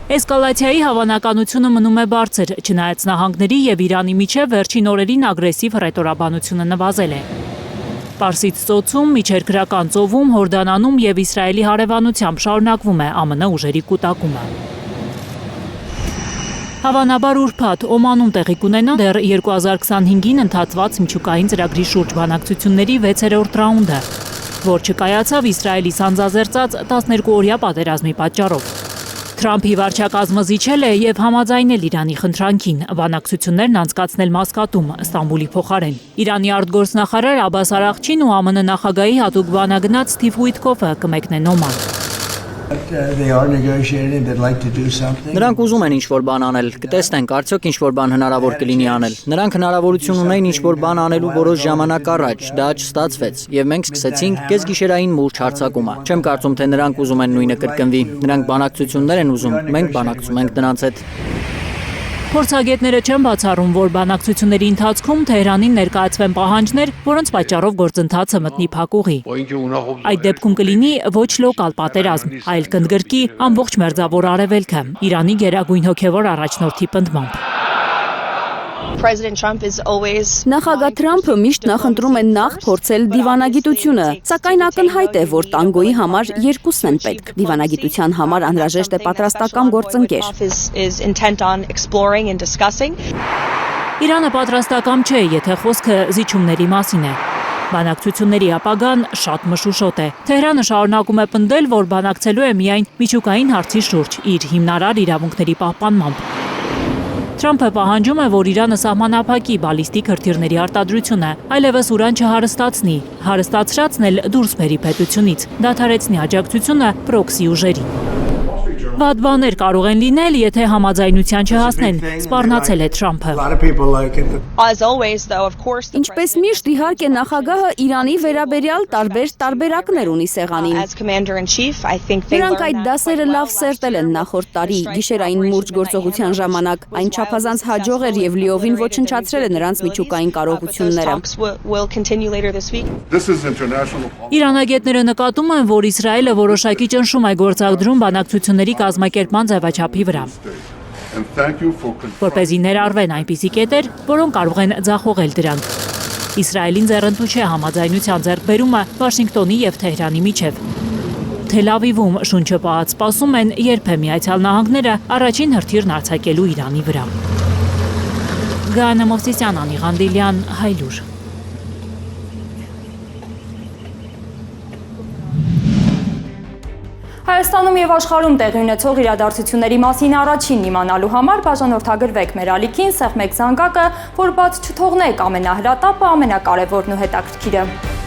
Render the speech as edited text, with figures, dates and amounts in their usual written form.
Էսկալացիայի հավանականությունը մնում է բարձր, չնայած նահանգների եւ Իրանի միջև վերջին օրերին ագրեսիվ հռետորաբանությունը նվազել է։ Պարսից ծոցում, միջերկրական ծովում, Հորդանանում եւ Իսրայելի հարևանությամբ շարունակվում է ԱՄՆ ուժերի կուտակումը։ Հավանաբար ուրբաթ Օմանում տեղի կունենա դեռ 2025-ին ընթացված միջուկային ծրագրի շուրջ բանակցությունների 6-րդ ռաունդը, որ չկայացավ Իսրայելի սանձազերծած 12-օրյա պատերազմի պատճառով։ Թրամփի վարչակազմը զիջել է եւ համաձայնել Իրանի խնդրանքին, բանակցություններն անցկացնել Մասկատում, Ստամբուլի փոխարեն։ Իրանի արտգործնախարար Աբբաս Արաղչին ու ԱՄՆ նախագահի հատուկ բանագնաց Սթիվ Ուիթկոֆը կմեկնեն Օման։ Նրանք ուզում են ինչ-որ բան անել, կտեսնենք արդյոք ինչ-որ բան հնարավոր կլինի անել։ Նրանք հնարավորություն ունեն ինչ-որ բան անելու որոշ ժամանակ առաջ, դա չստացվեց, եւ մենք սկսեցինք կեսգիշերային մուրջ հարձակումը։ Չեմ կարծում, թե նրանք ուզում են նույնը կրկնվի։ Նրանք բանակցություններ են ուզում, մենք բանակցում ենք նրանց հետ։ Փորձագետները չեն բացառում, որ բանակցությունների ընթացքում Թեհրանին ներկայացվեն պահանջներ, որոնց պատճառով գործընթացը մտնի փակուղի։ Այդ դեպքում կլինի ոչ լոկալ պատերազմ, այլ կընդգրկի ամբողջ մերձավոր արևելքը, Իրանի գերագույն հոգևոր առաջնորդի պնդմամբ։ Նախագահ Թրամփը միշտ նախընտրում է նախ փորձել դիվանագիտությունը, սակայն ակնհայտ է, որ տանգոյի համար երկուսն են պետք։ Դիվանագիտության համար անհրաժեշտ է պատրաստական գործընկեր։ Իրանը պատրաստակամ չէ, եթե խոսքը զիջումների մասին է։ Բանակցությունների ապագան շատ մշուշոտ է։ Թեհրանը շարունակում է պնդել, որ բանակցելու է միայն միջուկային հարցի շուրջ, իր հիմնարար իրավունքների պահպանմամբ։ Թրամփը պահանջում է, որ Իրանը սահմանափակի բալիստիկ հրթիռների արտադրությունը, այլևս ուրան չհարստացնի, հարստացրածն էլ դուրս բերի պետությունից, դադարեցնի աջակցությունը պրոքսի ուժերին։ Վատ բաներ կարող են լինել, եթե համաձայնության չհասնեն, սպառնացել է Թրամփը։ Ինչպես միշտ, իհարկե, նախագահը Իրանի վերաբերյալ տարբեր տարբերակներ ունի սեղանին։ Նրանք այդ դասերը լավ սերտել են նախորդ տարի, գիշերային մուրջ գործողության ժամանակ, այն չափազանց հաջող էր եւ լիովին ոչնչացրել է նրանց միջուկային կարողությունները։ Իրանագետները նկատում են, որ Իսրայելը որոշակի ճնշում է գործադրում բանակցությունների կազմակերպման ձևաչափի վրա, որպեսզի ներառվեն այնպիսի կետեր, որոնք կարող են ձախողել դրանք։ Իսրայելին ձեռնտու չէ համաձայնության ձեռքբերումը Վաշինգտոնի եւ Թեհրանի միջև։ Թել Ավիվում շունչը պահած սպասում են, երբ է Միացյալ Նահանգները առաջին հրթիռն արձակելու Իրանի վրա։ Գայանե Մովսիսյան, Անի Ղանդիլյան, Հայլուր։ Հայաստանում եւ աշխարհում տեղի ունեցող իրադարձությունների մասին առաջին իմանալու համար բաժանորդագրվեք մեր ալիքին, սեղմեք զանգակը, որ բաց չթողնեք ամենահրատապը, ամենակարևորն ու հետաքրքիրը։